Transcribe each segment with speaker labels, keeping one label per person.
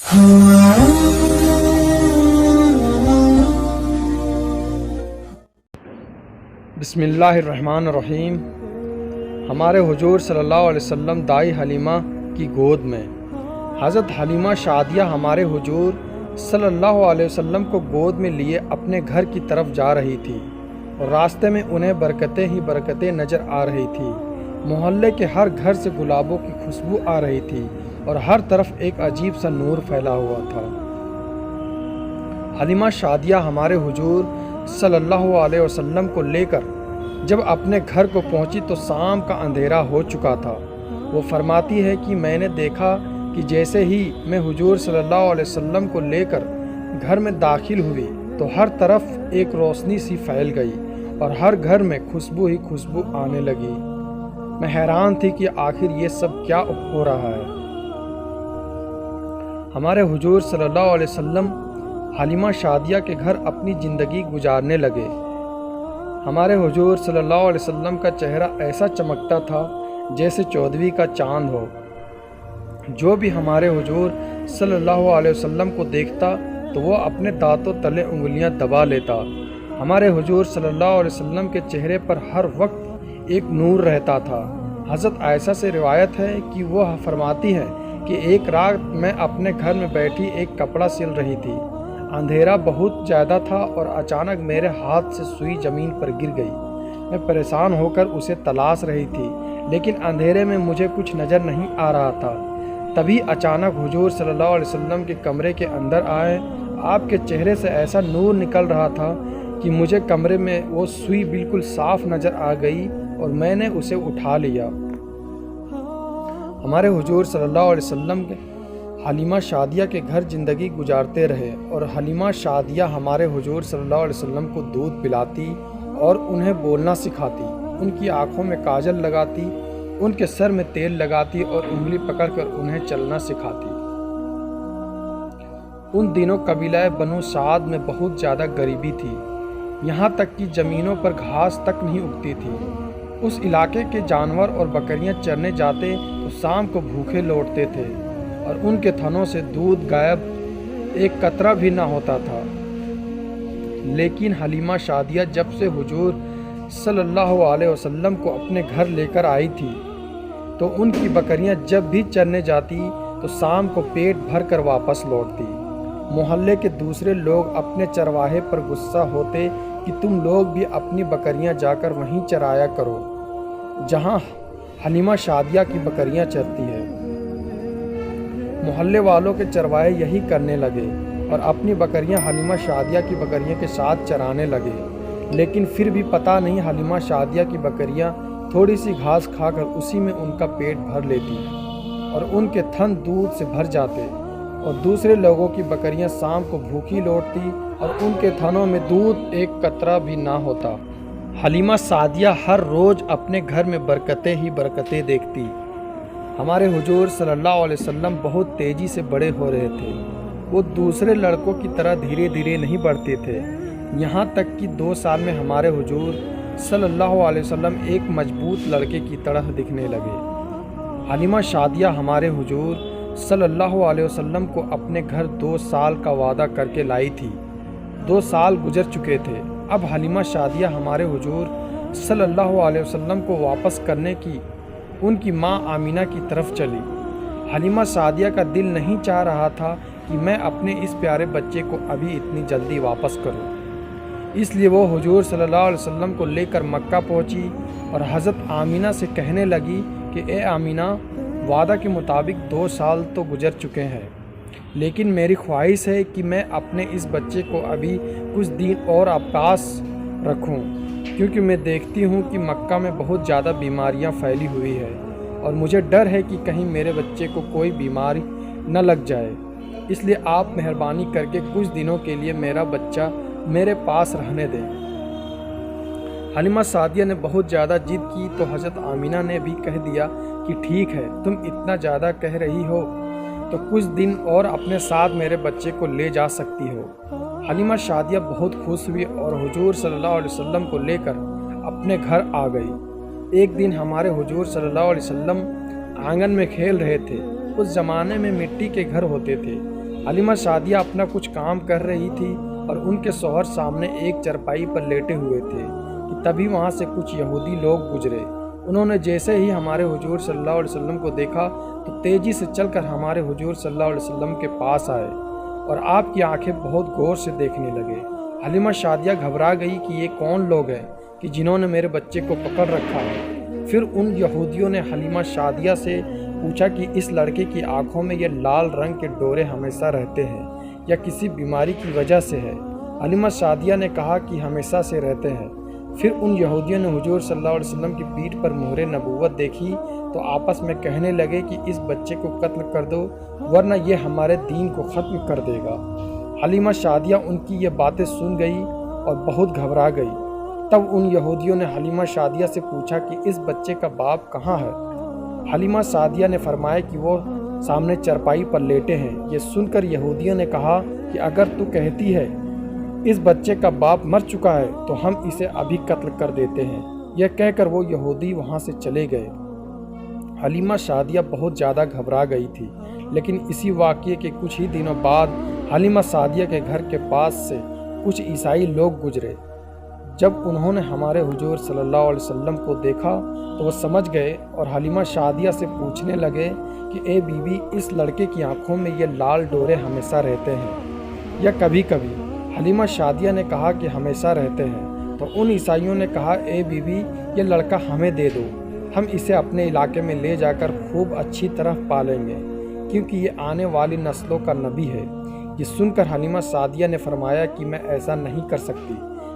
Speaker 1: بسم اللہ الرحمن الرحیم۔ ہمارے حضور صلی اللہ علیہ وسلم دائی حلیمہ کی گود میں حضرت حلیمہ شادیہ ہمارے حضور صلی اللہ علیہ وسلم کو گود میں لیے اپنے گھر کی طرف جا رہی تھی، اور راستے میں انہیں برکتیں ہی برکتیں نظر آ رہی تھی۔ محلے کے ہر گھر سے گلابوں کی خوشبو آ رہی تھی اور ہر طرف ایک عجیب سا نور پھیلا ہوا تھا۔ حلیمہ شادیہ ہمارے حضور صلی اللہ علیہ وسلم کو لے کر جب اپنے گھر کو پہنچی تو شام کا اندھیرا ہو چکا تھا۔ وہ فرماتی ہے کہ میں نے دیکھا کہ جیسے ہی میں حضور صلی اللہ علیہ وسلم کو لے کر گھر میں داخل ہوئی تو ہر طرف ایک روشنی سی پھیل گئی اور ہر گھر میں خوشبو ہی خوشبو آنے لگی۔ میں حیران تھی کہ آخر یہ سب کیا ہو رہا ہے۔ ہمارے حضور صلی اللہ علیہ وسلم حلیمہ شادیہ کے گھر اپنی زندگی گزارنے لگے۔ ہمارے حضور صلی اللہ علیہ وسلم کا چہرہ ایسا چمکتا تھا جیسے 14ویں کا چاند ہو۔ جو بھی ہمارے حضور صلی اللہ علیہ وسلم کو دیکھتا تو وہ اپنے دانتوں تلے انگلیاں دبا لیتا۔ ہمارے حضور صلی اللہ علیہ وسلم کے چہرے پر ہر وقت ایک نور رہتا تھا۔ حضرت عائشہ سے روایت ہے کہ وہ فرماتی ہے کہ ایک رات میں اپنے گھر میں بیٹھی ایک کپڑا سل رہی تھی۔ اندھیرا بہت زیادہ تھا اور اچانک میرے ہاتھ سے سوئی زمین پر گر گئی۔ میں پریشان ہو کر اسے تلاش رہی تھی، لیکن اندھیرے میں مجھے کچھ نظر نہیں آ رہا تھا۔ تبھی اچانک حضور صلی اللہ علیہ وسلم کے کمرے کے اندر آئے۔ آپ کے چہرے سے ایسا نور نکل رہا تھا کہ مجھے کمرے میں وہ سوئی بالکل صاف نظر آ گئی اور میں نے اسے اٹھا لیا۔ ہمارے حضور صلی اللہ علیہ وسلم کے حلیمہ شادیہ کے گھر زندگی گزارتے رہے، اور حلیمہ شادیہ ہمارے حضور صلی اللہ علیہ وسلم کو دودھ پلاتی اور انہیں بولنا سکھاتی، ان کی آنکھوں میں کاجل لگاتی، ان کے سر میں تیل لگاتی اور انگلی پکڑ کر انہیں چلنا سکھاتی۔ ان دنوں قبیلہ بنو سعد میں بہت زیادہ غریبی تھی، یہاں تک کہ زمینوں پر گھاس تک نہیں اگتی تھی۔ اس علاقے کے جانور اور بکریاں چرنے جاتے تو شام کو بھوکے لوٹتے تھے اور ان کے تھنوں سے دودھ غائب ایک قطرہ بھی نہ ہوتا تھا۔ لیکن حلیمہ شادیہ جب سے حضور صلی اللہ علیہ وسلم کو اپنے گھر لے کر آئی تھی تو ان کی بکریاں جب بھی چرنے جاتی تو شام کو پیٹ بھر کر واپس لوٹتی۔ محلے کے دوسرے لوگ اپنے چرواہے پر غصہ ہوتے کہ تم لوگ بھی اپنی بکریاں جا کر وہیں چرایا کرو جہاں حلیمہ شادیہ کی بکریاں چرتی ہیں۔ محلے والوں کے چرواہے یہی کرنے لگے اور اپنی بکریاں حلیمہ شادیہ کی بکریوں کے ساتھ چرانے لگے، لیکن پھر بھی پتہ نہیں حلیمہ شادیہ کی بکریاں تھوڑی سی گھاس کھا کر اسی میں ان کا پیٹ بھر لیتی اور ان کے تھن دودھ سے بھر جاتے، اور دوسرے لوگوں کی بکریاں شام کو بھوکی لوٹتی اور ان کے تھنوں میں دودھ ایک قطرہ بھی نہ ہوتا۔ حلیمہ شادیہ ہر روز اپنے گھر میں برکتیں ہی برکتیں دیکھتی۔ ہمارے حضور صلی اللہ علیہ وسلم بہت تیزی سے بڑے ہو رہے تھے۔ وہ دوسرے لڑکوں کی طرح دھیرے دھیرے نہیں بڑھتے تھے، یہاں تک کہ 2 سال میں ہمارے حضور صلی اللہ علیہ وسلم ایک مضبوط لڑکے کی طرح دکھنے لگے۔ حلیمہ شادیہ ہمارے حضور صلی اللہ علیہ وسلم کو اپنے گھر 2 سال کا وعدہ کر کے لائی تھی۔ 2 سال گزر چکے تھے۔ اب حلیمہ شادیہ ہمارے حضور صلی اللہ علیہ وسلم کو واپس کرنے کی ان کی ماں آمینہ کی طرف چلی۔ حلیمہ شادیہ کا دل نہیں چاہ رہا تھا کہ میں اپنے اس پیارے بچے کو ابھی اتنی جلدی واپس کروں، اس لیے وہ حضور صلی اللہ علیہ وسلم کو لے کر مکہ پہنچی اور حضرت آمینہ سے کہنے لگی کہ اے آمینہ، وعدہ کے مطابق 2 سال تو گزر چکے ہیں، لیکن میری خواہش ہے کہ میں اپنے اس بچے کو ابھی کچھ دن اور پاس رکھوں، کیونکہ میں دیکھتی ہوں کہ مکہ میں بہت زیادہ بیماریاں پھیلی ہوئی ہے اور مجھے ڈر ہے کہ کہیں میرے بچے کو کوئی بیماری نہ لگ جائے، اس لیے آپ مہربانی کر کے کچھ دنوں کے لیے میرا بچہ میرے پاس رہنے دیں۔ حلیمہ شادیہ نے بہت زیادہ ضد کی تو حضرت آمینہ نے بھی کہہ دیا کہ ٹھیک ہے، تم اتنا زیادہ کہہ رہی ہو تو کچھ دن اور اپنے ساتھ میرے بچے کو لے جا سکتی ہو۔ حلیمہ شادیہ بہت خوش ہوئی اور حضور صلی اللہ علیہ وسلم کو لے کر اپنے گھر آ گئی۔ ایک دن ہمارے حضور صلی اللہ علیہ وسلم آنگن میں کھیل رہے تھے۔ اس زمانے میں مٹی کے گھر ہوتے تھے، حلیمہ سعدیہ اپنا کچھ کام کر رہی تھی اور ان کے شوہر سامنے ایک چرپائی پر لیٹے ہوئے تھے کہ تبھی وہاں سے کچھ یہودی لوگ گزرے۔ انہوں نے جیسے ہی ہمارے حضور صلی اللہ علیہ وسلم کو دیکھا تو تیزی سے چل کر ہمارے حضور صلی اللہ علیہ وسلم کے پاس آئے اور آپ کی آنکھیں بہت غور سے دیکھنے لگے۔ حلیمہ سعدیہ گھبرا گئی کہ یہ کون لوگ ہیں کہ جنہوں نے میرے بچے کو پکڑ رکھا ہے۔ پھر ان یہودیوں نے حلیمہ سعدیہ سے پوچھا کہ اس لڑکے کی آنکھوں میں یہ لال رنگ کے ڈورے ہمیشہ رہتے ہیں یا کسی بیماری کی وجہ سے ہے؟ حلیمہ سعدیہ نے کہا کہ ہمیشہ سے رہتے ہیں۔ پھر ان یہودیوں نے حضور صلی اللہ علیہ وسلم کی پیٹھ پر مہر نبوت دیکھی تو آپس میں کہنے لگے کہ اس بچے کو قتل کر دو ورنہ یہ ہمارے دین کو ختم کر دے گا۔ حلیمہ سعدیہ ان کی یہ باتیں سن گئی اور بہت گھبرا گئی۔ تب ان یہودیوں نے حلیمہ سعدیہ سے پوچھا کہ اس بچے کا باپ کہاں ہے؟ حلیمہ سعدیہ نے فرمایا کہ وہ سامنے چرپائی پر لیٹے ہیں۔ یہ سن کر یہودیوں نے کہا کہ اگر تو کہتی ہے اس بچے کا باپ مر چکا ہے تو ہم اسے ابھی قتل کر دیتے ہیں۔ یہ کہہ کر وہ یہودی وہاں سے چلے گئے۔ حلیمہ سعدیہ بہت زیادہ گھبرا گئی تھی، لیکن اسی واقعے کے کچھ ہی دنوں بعد حلیمہ سعدیہ کے گھر کے پاس سے کچھ عیسائی لوگ گزرے۔ جب انہوں نے ہمارے حضور صلی اللہ علیہ وسلم کو دیکھا تو وہ سمجھ گئے اور حلیمہ سعدیہ سے پوچھنے لگے کہ اے بی بی، اس لڑکے کی آنکھوں میں یہ لال ڈورے ہمیشہ رہتے ہیں یا کبھی کبھی؟ حلیمہ سعدیہ نے کہا کہ ہمیشہ رہتے ہیں۔ تو ان عیسائیوں نے کہا اے بی بی، یہ لڑکا ہمیں دے دو، ہم اسے اپنے علاقے میں لے جا کر خوب اچھی طرح پالیں گے کیونکہ یہ آنے والی نسلوں کا نبی ہے۔ یہ سن کر حلیمہ سعدیہ نے فرمایا کہ میں ایسا نہیں کر سکتی،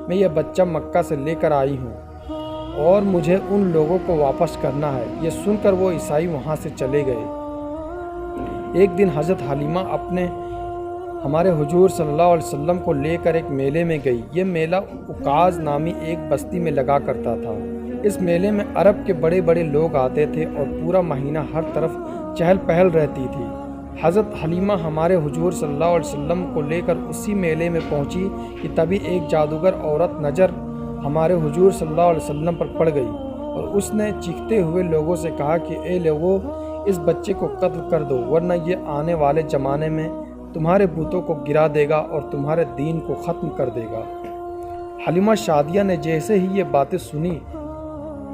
Speaker 1: میں یہ بچہ مکہ سے لے کر آئی ہوں اور مجھے ان لوگوں کو واپس کرنا ہے۔ یہ سن کر وہ عیسائی وہاں سے چلے گئے۔ ایک دن حضرت حلیمہ ہمارے حضور صلی اللہ علیہ وسلم کو لے کر ایک میلے میں گئی۔ یہ میلہ اکاز نامی ایک بستی میں لگا کرتا تھا۔ اس میلے میں عرب کے بڑے بڑے لوگ آتے تھے اور پورا مہینہ ہر طرف چہل پہل رہتی تھی۔ حضرت حلیمہ ہمارے حضور صلی اللہ علیہ وسلم کو لے کر اسی میلے میں پہنچی کہ تبھی ایک جادوگر عورت نظر ہمارے حضور صلی اللہ علیہ وسلم پر پڑ گئی اور اس نے چیختے ہوئے لوگوں سے کہا کہ اے لوگوں، اس بچے کو قتل کر دو ورنہ یہ آنے والے زمانے میں تمہارے بتوں کو گرا دے گا اور تمہارے دین کو ختم کر دے گا۔ حلیمہ سعدیہ نے جیسے ہی یہ باتیں سنی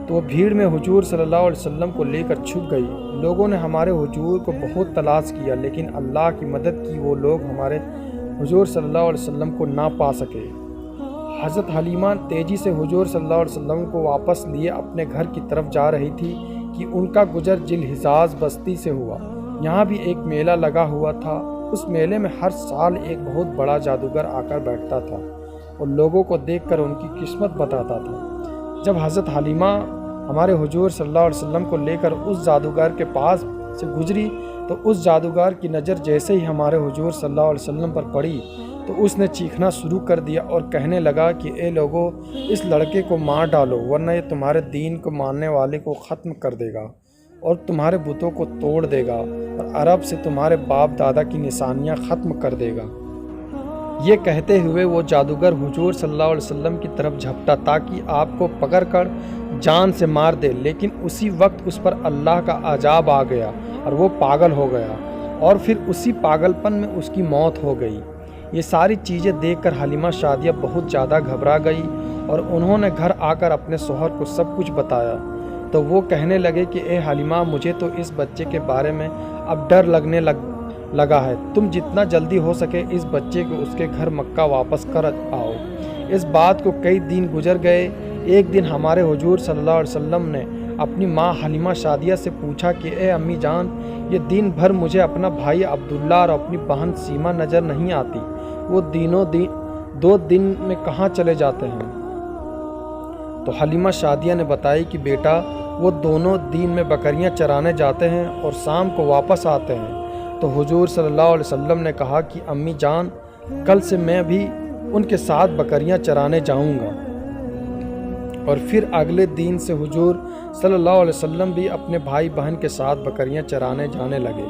Speaker 1: تو وہ بھیڑ میں حضور صلی اللہ علیہ وسلم کو لے کر چھپ گئی۔ لوگوں نے ہمارے حضور کو بہت تلاش کیا لیکن اللہ کی مدد کی وہ لوگ ہمارے حضور صلی اللہ علیہ وسلم کو نہ پا سکے۔ حضرت حلیمہ تیزی سے حضور صلی اللہ علیہ وسلم کو واپس لیے اپنے گھر کی طرف جا رہی تھی کہ ان کا گزر ذی الحجاز بستی سے ہوا۔ یہاں بھی ایک میلہ لگا ہوا تھا۔ اس میلے میں ہر سال ایک بہت بڑا جادوگر آ کر بیٹھتا تھا اور لوگوں کو دیکھ کر ان کی قسمت بتاتا تھا۔ جب حضرت حلیمہ ہمارے حضور صلی اللہ علیہ وسلم کو لے کر اس جادوگر کے پاس سے گزری تو اس جادوگر کی نظر جیسے ہی ہمارے حضور صلی اللہ علیہ وسلم پر پڑی تو اس نے چیخنا شروع کر دیا اور کہنے لگا کہ اے لوگو، اس لڑکے کو مار ڈالو ورنہ یہ تمہارے دین کو ماننے والے کو ختم کر دے گا اور تمہارے بتوں کو توڑ دے گا اور عرب سے تمہارے باپ دادا کی نشانیاں ختم کر دے گا۔ یہ کہتے ہوئے وہ جادوگر حضور صلی اللہ علیہ وسلم کی طرف جھپٹا تاکہ آپ کو پکڑ کر جان سے مار دے، لیکن اسی وقت اس پر اللہ کا عذاب آ گیا اور وہ پاگل ہو گیا اور پھر اسی پاگل پن میں اس کی موت ہو گئی۔ یہ ساری چیزیں دیکھ کر حلیمہ سعدیہ بہت زیادہ گھبرا گئی اور انہوں نے گھر آ کر اپنے شوہر کو سب کچھ بتایا تو وہ کہنے لگے کہ اے حلیمہ، مجھے تو اس بچے کے بارے میں اب ڈر لگنے لگا ہے۔ تم جتنا جلدی ہو سکے اس بچے کو اس کے گھر مکہ واپس کر آؤ۔ اس بات کو کئی دن گزر گئے۔ ایک دن ہمارے حضور صلی اللہ علیہ وسلم نے اپنی ماں حلیمہ سعدیہ سے پوچھا کہ اے امی جان، یہ دن بھر مجھے اپنا بھائی عبداللہ اور اپنی بہن سیما نظر نہیں آتی، وہ دو دن میں کہاں چلے جاتے ہیں؟ تو حلیمہ سعدیہ نے بتائی کہ بیٹا، وہ دونوں دن میں بکریاں چرانے جاتے ہیں اور شام کو واپس آتے ہیں۔ تو حضور صلی اللہ علیہ وسلم نے کہا کہ امی جان، کل سے میں بھی ان کے ساتھ بکریاں چرانے جاؤں گا۔ اور پھر اگلے دن سے حضور صلی اللہ علیہ وسلم بھی اپنے بھائی بہن کے ساتھ بکریاں چرانے جانے لگے۔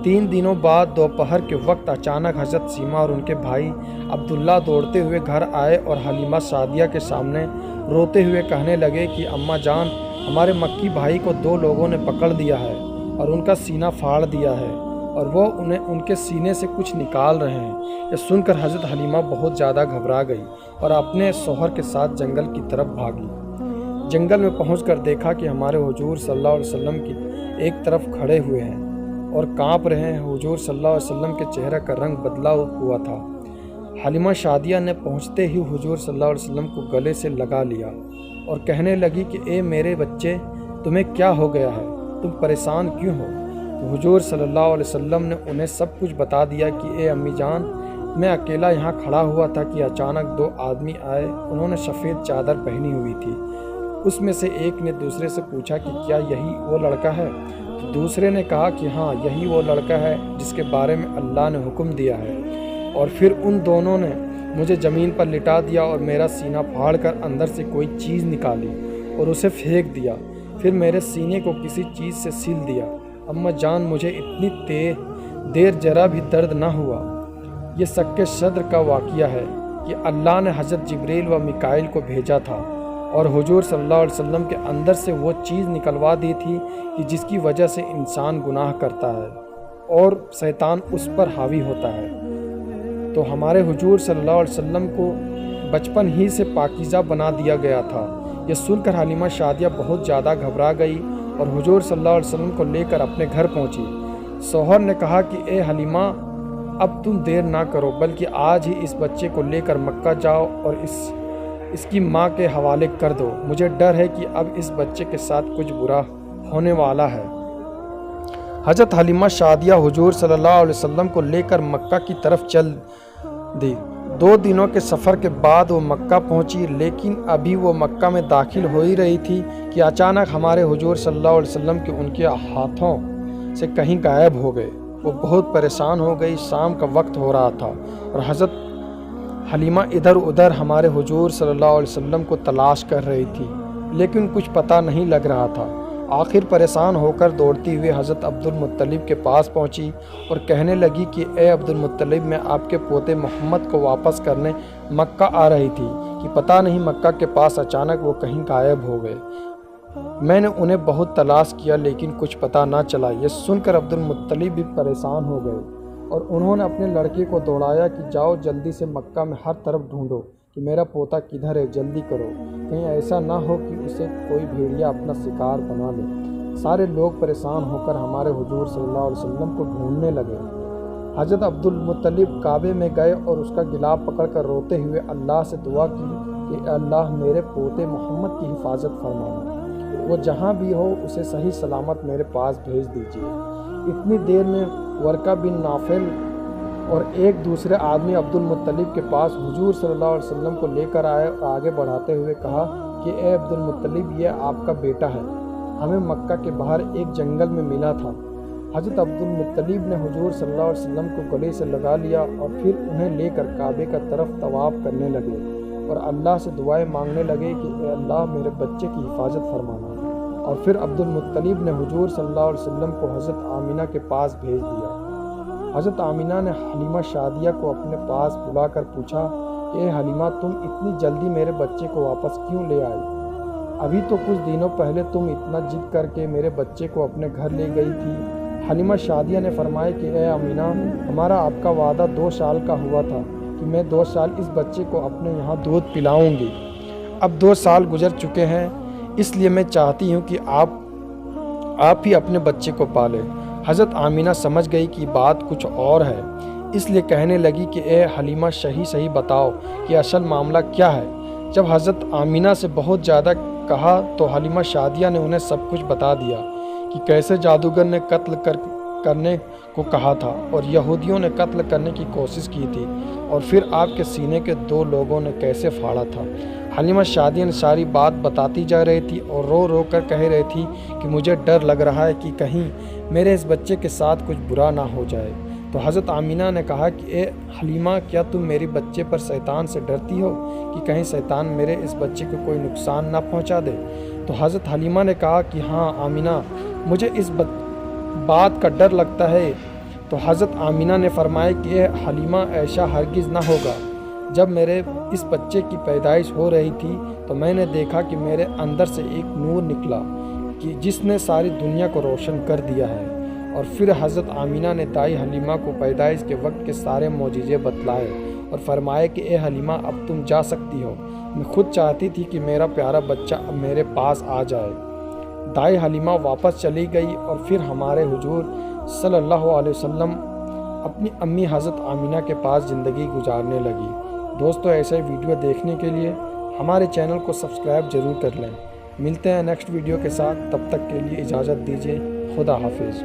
Speaker 1: 3 دنوں بعد دوپہر کے وقت اچانک حضرت سیما اور ان کے بھائی عبداللہ دوڑتے ہوئے گھر آئے اور حلیمہ سعدیہ کے سامنے روتے ہوئے کہنے لگے کہ اماں جان، ہمارے مکی بھائی کو 2 لوگوں نے پکڑ دیا ہے اور ان کا سینہ پھاڑ دیا ہے اور وہ انہیں ان کے سینے سے کچھ نکال رہے ہیں۔ یہ سن کر حضرت حلیمہ بہت زیادہ گھبرا گئی اور اپنے شوہر کے ساتھ جنگل کی طرف بھاگی۔ جنگل میں پہنچ کر دیکھا کہ ہمارے حضور صلی اللہ علیہ وسلم کی ایک طرف کھڑے ہوئے ہیں اور کانپ رہے ہیں۔ حضور صلی اللہ علیہ وسلم کے چہرے کا رنگ بدلا ہوا تھا۔ حلیمہ شادیہ نے پہنچتے ہی حضور صلی اللہ علیہ وسلم کو گلے سے لگا لیا اور کہنے لگی کہ اے میرے بچے، تمہیں کیا ہو گیا ہے؟ تم پریشان کیوں ہو؟ تو حضور صلی اللہ علیہ وسلم نے انہیں سب کچھ بتا دیا کہ اے امی جان، میں اکیلا یہاں کھڑا ہوا تھا کہ اچانک دو آدمی آئے۔ انہوں نے سفید چادر پہنی ہوئی تھی۔ اس میں سے ایک نے دوسرے سے پوچھا کہ کیا یہی وہ لڑکا ہے؟ تو دوسرے نے کہا کہ ہاں، یہی وہ لڑکا ہے جس کے بارے میں اللہ نے حکم دیا ہے۔ اور پھر ان دونوں نے مجھے زمین پر لٹا دیا اور میرا سینہ پھاڑ کر اندر سے کوئی چیز نکالی اور اسے پھینک دیا۔ پھر میرے سینے کو کسی چیز سے سل دیا۔ اماں جان، مجھے اتنی دیر ذرا بھی درد نہ ہوا۔ یہ سکے صدر کا واقعہ ہے کہ اللہ نے حضرت جبریل و میکائیل کو بھیجا تھا اور حضور صلی اللہ علیہ وسلم کے اندر سے وہ چیز نکلوا دی تھی کہ جس کی وجہ سے انسان گناہ کرتا ہے اور شیطان اس پر حاوی ہوتا ہے۔ تو ہمارے حضور صلی اللہ علیہ وسلم کو بچپن ہی سے پاکیزہ بنا دیا گیا تھا۔ یہ سن کر حلیمہ شادیہ بہت زیادہ گھبرا گئی اور حضور صلی اللہ علیہ وسلم کو لے کر اپنے گھر پہنچی۔ شوہر نے کہا کہ اے حلیمہ، اب تم دیر نہ کرو بلکہ آج ہی اس بچے کو لے کر مکہ جاؤ اور اس کی ماں کے حوالے کر دو۔ مجھے ڈر ہے کہ اب اس بچے کے ساتھ کچھ برا ہونے والا ہے۔ حضرت حلیمہ شادیہ حضور صلی اللہ علیہ وسلم کو لے کر مکہ کی طرف چل دی۔ 2 دنوں کے سفر کے بعد وہ مکہ پہنچی، لیکن ابھی وہ مکہ میں داخل ہو ہی رہی تھی کہ اچانک ہمارے حضور صلی اللہ علیہ وسلم کے ان کے ہاتھوں سے کہیں غائب ہو گئے۔ وہ بہت پریشان ہو گئی۔ شام کا وقت ہو رہا تھا اور حضرت حلیمہ ادھر ادھر ہمارے حضور صلی اللہ علیہ وسلم کو تلاش کر رہی تھی، لیکن کچھ پتہ نہیں لگ رہا تھا۔ آخر پریشان ہو کر دوڑتی ہوئے حضرت عبد المطلب کے پاس پہنچی اور کہنے لگی کہ اے عبد المطلب، میں آپ کے پوتے محمد کو واپس کرنے مکہ آ رہی تھی کہ پتہ نہیں مکہ کے پاس اچانک وہ کہیں غائب ہو گئے۔ میں نے انہیں بہت تلاش کیا لیکن کچھ پتہ نہ چلا۔ یہ سن کر عبد المطلب بھی پریشان ہو گئے اور انہوں نے اپنے لڑکے کو دوڑایا کہ جاؤ جلدی سے مکہ میں ہر طرف ڈھونڈو کہ میرا پوتا کدھر ہے، جلدی کرو، کہیں ایسا نہ ہو کہ اسے کوئی بھیڑیا اپنا شکار بنا لے۔ سارے لوگ پریشان ہو کر ہمارے حضور صلی اللہ علیہ وسلم کو ڈھونڈنے لگے۔ حضرت عبد المطلب کعبے میں گئے اور اس کا گلاب پکڑ کر روتے ہوئے اللہ سے دعا کی کہ اللہ میرے پوتے محمد کی حفاظت فرمانا، وہ جہاں بھی ہو اسے صحیح سلامت میرے پاس بھیج دیجیے۔ اتنی دیر میں ورقہ بن نوفل اور ایک دوسرے آدمی عبد المطلب کے پاس حضور صلی اللہ علیہ وسلم کو لے کر آئے اور آگے بڑھاتے ہوئے کہا کہ اے عبد المطلب، یہ آپ کا بیٹا ہے، ہمیں مکہ کے باہر ایک جنگل میں ملا تھا۔ حضرت عبد المطلب نے حضور صلی اللہ علیہ وسلم کو گلے سے لگا لیا اور پھر انہیں لے کر کعبے کا طرف طواف کرنے لگے اور اللہ سے دعائیں مانگنے لگے کہ اے اللہ میرے بچے کی حفاظت فرمانا۔ اور پھر عبد المطلب نے حضور صلی اللہ علیہ وسلم کو حضرت آمینہ کے پاس بھیج دیا۔ حضرت آمینہ نے حلیمہ شادیہ کو اپنے پاس بلا کر پوچھا کہ اے حلیمہ، تم اتنی جلدی میرے بچے کو واپس کیوں لے آئی؟ ابھی تو کچھ دنوں پہلے تم اتنا ضد کر کے میرے بچے کو اپنے گھر لے گئی تھی۔ حلیمہ شادیہ نے فرمایا کہ اے آمینہ، ہمارا آپ کا وعدہ 2 سال کا ہوا تھا کہ میں 2 سال اس بچے کو اپنے یہاں دودھ پلاؤں گی۔ اب 2 سال گزر چکے ہیں، اس لیے میں چاہتی ہوں کہ آپ ہی اپنے بچے کو پالیں۔ حضرت آمینہ سمجھ گئی کہ بات کچھ اور ہے، اس لیے کہنے لگی کہ اے حلیمہ، صحیح بتاؤ کہ اصل معاملہ کیا ہے۔ جب حضرت آمینہ سے بہت زیادہ کہا تو حلیمہ شادیہ نے انہیں سب کچھ بتا دیا کہ کیسے جادوگر نے قتل کرنے کو کہا تھا اور یہودیوں نے قتل کرنے کی کوشش کی تھی اور پھر آپ کے سینے کے 2 لوگوں نے کیسے پھاڑا تھا۔ حلیمہ شادیہ نے ساری بات بتاتی جا رہی تھی اور رو رو کر کہہ رہی تھی کہ مجھے ڈر لگ رہا ہے کہ کہیں میرے اس بچے کے ساتھ کچھ برا نہ ہو جائے۔ تو حضرت آمینہ نے کہا کہ اے حلیمہ، کیا تم میرے بچے پر شیطان سے ڈرتی ہو کہ کہیں شیطان میرے اس بچے کو کوئی نقصان نہ پہنچا دے؟ تو حضرت حلیمہ نے کہا کہ ہاں آمینہ، مجھے اس بات کا ڈر لگتا ہے۔ تو حضرت آمینہ نے فرمایا کہ اے حلیمہ، ایسا ہرگز نہ ہوگا۔ جب میرے اس بچے کی پیدائش ہو رہی تھی تو میں نے دیکھا کہ میرے اندر سے ایک نور نکلا کہ جس نے ساری دنیا کو روشن کر دیا ہے۔ اور پھر حضرت آمینہ نے دائی حلیمہ کو پیدائش کے وقت کے سارے معجزے بتلائے اور فرمائے کہ اے حلیمہ اب تم جا سکتی ہو، میں خود چاہتی تھی کہ میرا پیارا بچہ اب میرے پاس آ جائے۔ دائی حلیمہ واپس چلی گئی اور پھر ہمارے حضور صلی اللہ علیہ وسلم اپنی امی حضرت آمینہ کے پاس زندگی گزارنے لگی۔ دوستو ایسے ویڈیو دیکھنے کے لیے ہمارے چینل کو سبسکرائب ضرور کر لیں۔ ملتے ہیں نیکسٹ ویڈیو کے ساتھ، تب تک کے لیے اجازت دیجیے، خدا حافظ۔